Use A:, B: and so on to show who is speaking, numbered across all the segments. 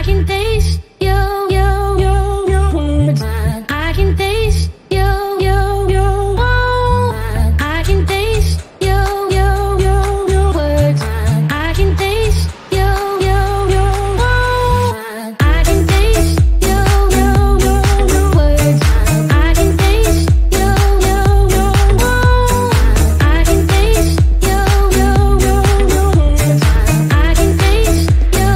A: I can taste your words. I can taste your I can taste your words. I can taste your I can taste your words. I can taste your I can taste your words. I can taste your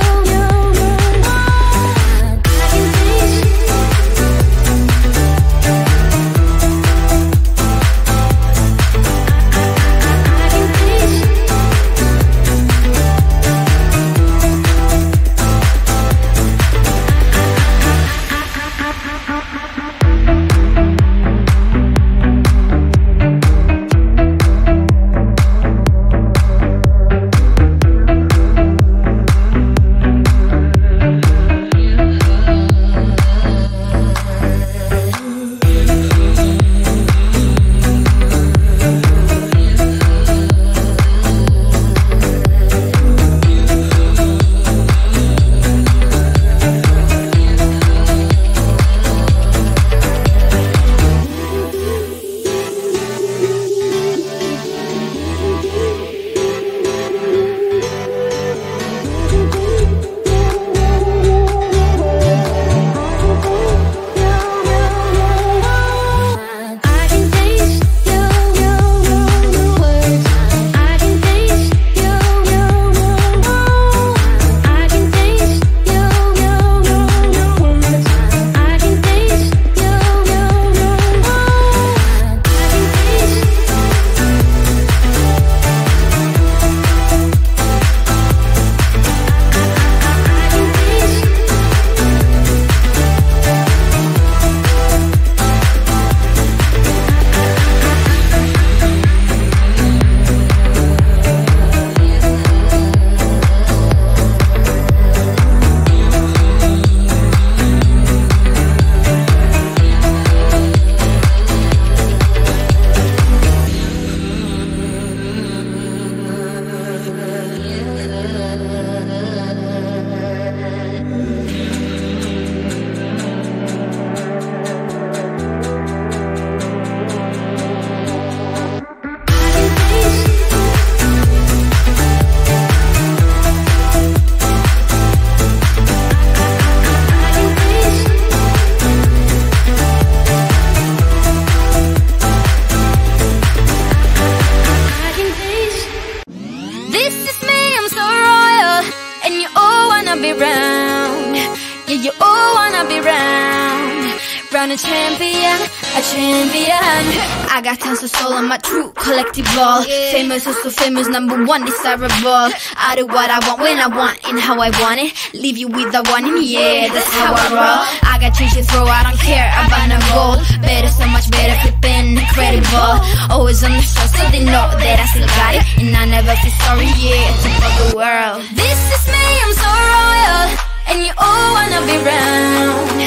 B: A champion. I got tons of soul on my true collectible. Famous, so famous, number one, desirable. I do what I want when I want and how I want it. Leave you with the one in, yeah, that's how I roll. I got change to throw, I don't care about no gold. Better, so much better, flipping incredible. Always on the show, so they know that I still got it. And I never feel sorry, yeah, to the world. This is me, I'm so royal, and you all wanna be round.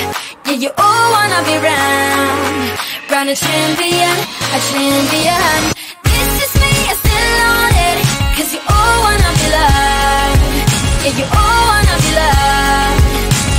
B: Yeah, you all wanna be round a champion, a champion. This is me, I still on it, cause you all wanna be loved. Yeah, you all wanna be loved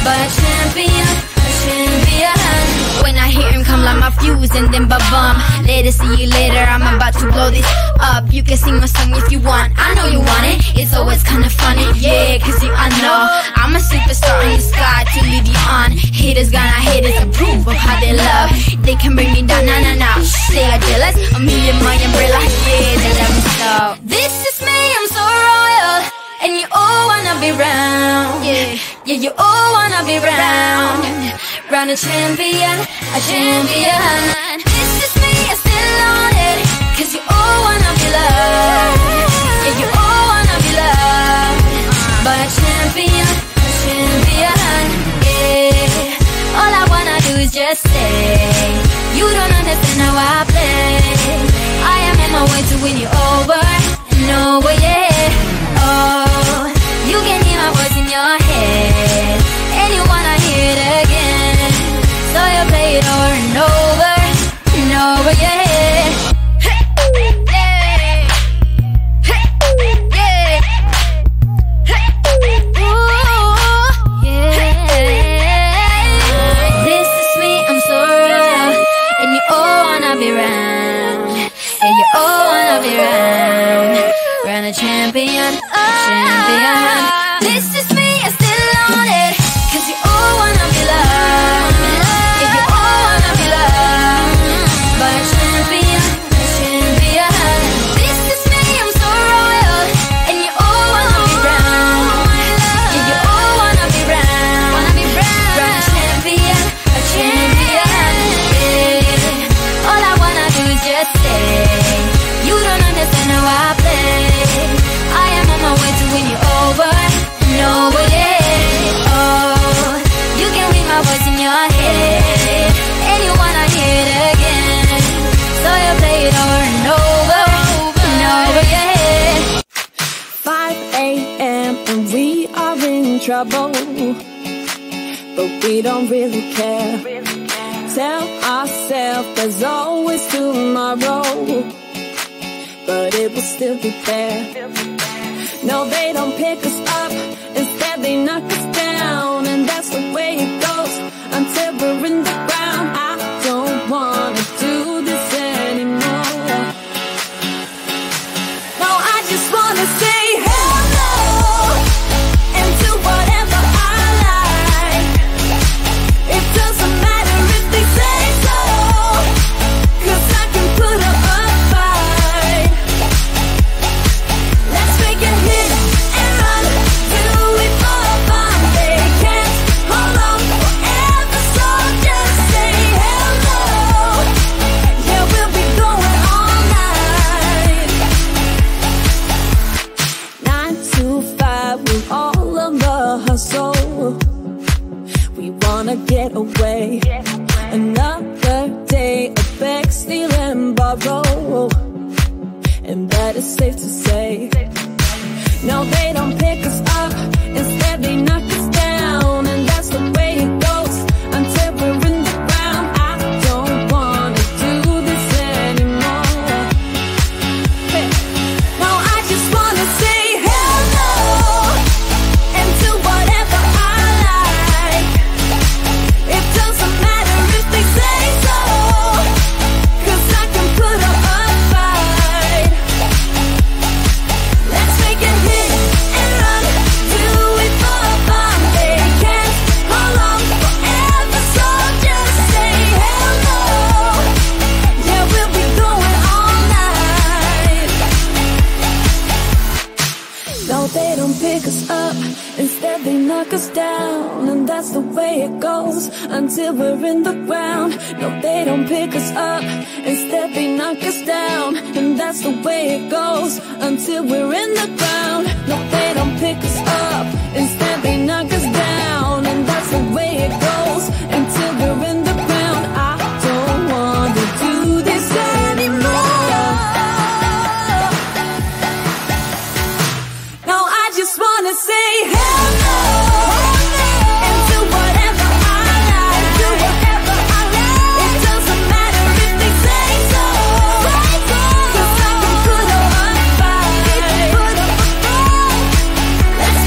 B: by a champion, a champion. When I hear him come like my fuse and then ba-bum. Later, see you later, I'm about to blow this up. You can sing my song if you want, I know you want it. It's always kinda funny, yeah, cause I know I'm a superstar in the sky to lead you on. Haters gonna hate us, approve of how they love. They can bring me down, nah, nah, nah. They are jealous of me and my umbrella, yeah, they love me so. This is me, I'm so royal, and you all wanna be round. Yeah, yeah, you all wanna be round a champion, a champion. This is me, I still on it, cause you all wanna be loved. Yeah, you all wanna be loved by a champion, a champion. Yeah, all I wanna do is just say, you don't understand how I play. I am on my way to win you over and over, yeah. Oh, you can hear my voice in your head, and you wanna hear it again, so you play it over and over.
C: but we don't really care. Tell ourselves there's always tomorrow, but it will still be there. No, they don't pick us up, instead they knock us down, and that's the way it goes until we're in the ground. I don't wanna do this anymore. No, I just wanna say hello and do whatever I like. It doesn't matter if they say so, 'cause I can put up a fight. Let's make a hit and run, do it for fun. They can't hold on forever, so just say hello. Yeah, we'll be going all night. 9 to 5, we're all on the hustle. We wanna get away. Another day of beg, steal and borrow, and that is safe to say. No, they don't pick us up, instead they knock us down, and that's the way it goes until we're in the ground. I don't wanna do this anymore. Hey. No, I just wanna say hello and do whatever I like. It doesn't matter if they say so, 'cause I can put up a fight. Let's make a hit and run, do it for fun. They can't hold on forever, so just say hello. Yeah, we'll be going all night. No, they don't pick us up, instead they knock us down, and that's the way it goes until we're in the ground. No, they don't pick us up, instead they knock us down, and that's the way it goes until we're in the ground. No, they don't pick us up, instead they knock us down, and that's the way it goes until we're in the ground. I don't wanna do this anymore. No, I just wanna say hello and do whatever I like. Do whatever I like. It doesn't matter if they say so, 'cause I can put up a fight. Let's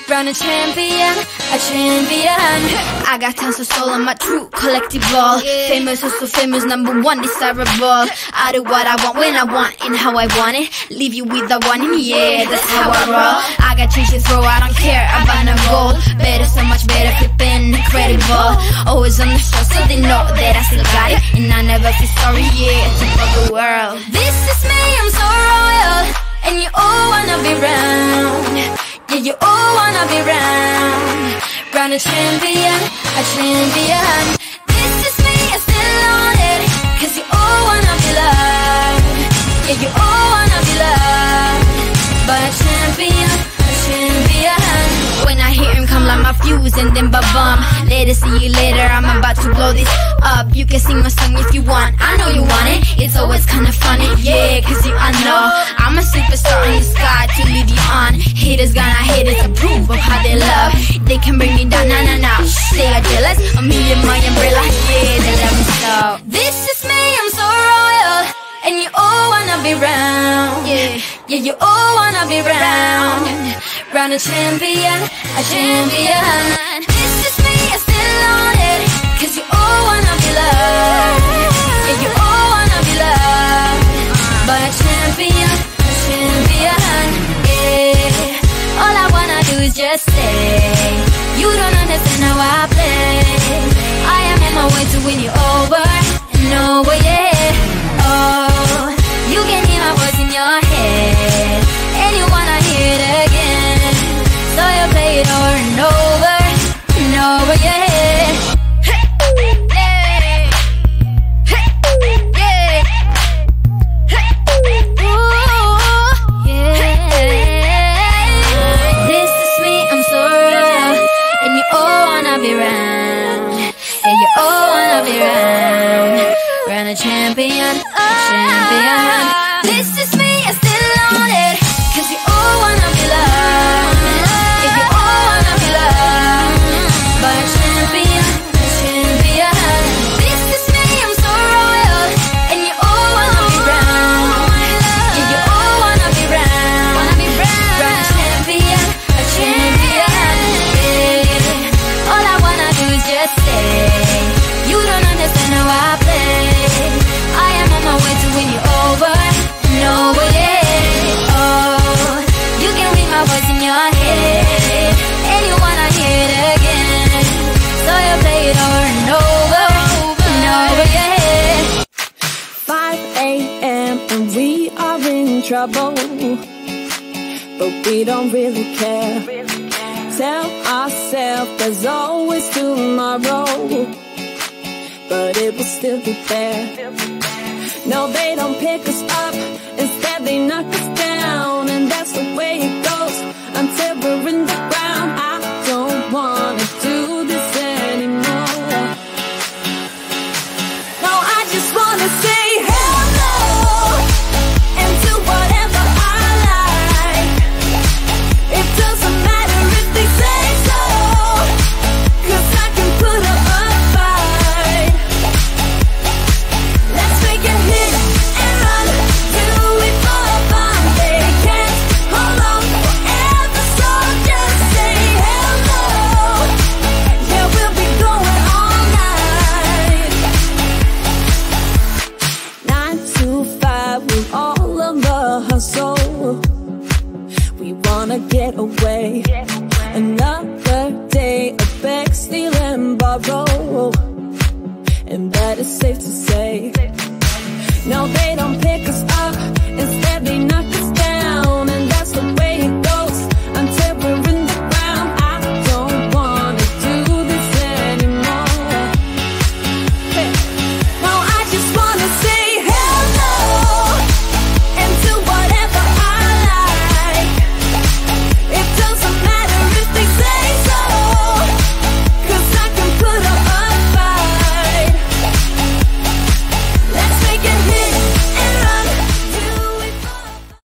B: Round a champion, a champion. I got tons of soul on my true collectible. Famous, also famous, #1 desirable. I do what I want when I want and how I want it. Leave you with the one in the air, that's how I roll. I got change to throw, I don't care about no gold. Better, so much better, flipping incredible. Always on the show so they know that I still got it. And I never feel sorry, yeah, to the world. This is me, I'm so royal. And you all wanna be round. Yeah, you all wanna be round a champion, a champion. This is me, I still on it, 'cause you all wanna be loved. Yeah, you all wanna be loved by a champion, a champion. When I hear him come like my fuse and then ba-bum. Later, see you later, I'm about to blow this up. You can sing my song if you want, I know you want it. It's always kinda funny, yeah, 'cause I know I'm a superstar in the sky to lead you on. Haters gonna hate it to prove of how they love. They can bring me down, nah, nah, nah. They are jealous of me and my umbrella, yeah, they love me so. This is me, I'm so royal. And you all wanna be round, yeah, yeah, you all wanna be round a champion, a champion. This is me, I still on it, 'cause you all wanna be loved. Yeah, you all wanna be loved by a champion, yeah. All I wanna do is just say, you don't understand how I play. I am on my way to win you over and over, yeah. Oh, you can hear my voice in your head, and you wanna hear it again. So you play it over and over and over, yeah. Round a champion, a champion. This is me, I still on it, 'cause you all wanna be loved. Yeah, you all wanna be loved by a champion, a champion. This is me, I'm so royal, and you all wanna be round. Yeah, you all wanna be round a champion, a champion. Yeah. All I wanna do is just say, you don't understand how I play. I am on my way to win you over and over, yeah. Oh, you can read my voice in your head, and you wanna hear it again. So you play it over and over and over, yeah.
C: 5 a.m. and we are in trouble, but we don't really care. Tell ourselves there's always tomorrow, but it will still be there. No, they don't pick us up, instead they knock us down. And that's the way it goes until we're in the ground. I don't wanna do this anymore. No, I just wanna say hello and do whatever I like. It doesn't matter if they say so, 'cause I can put up a fight. Let's make a hit and run, do it for fun. They can't hold on forever, so just say hello. Yeah, we'll be going all night. 9 to 5, we're all on the hustle. We wanna get away. Another day of beg, steal and borrow, and that is safe to say. No, they don't pay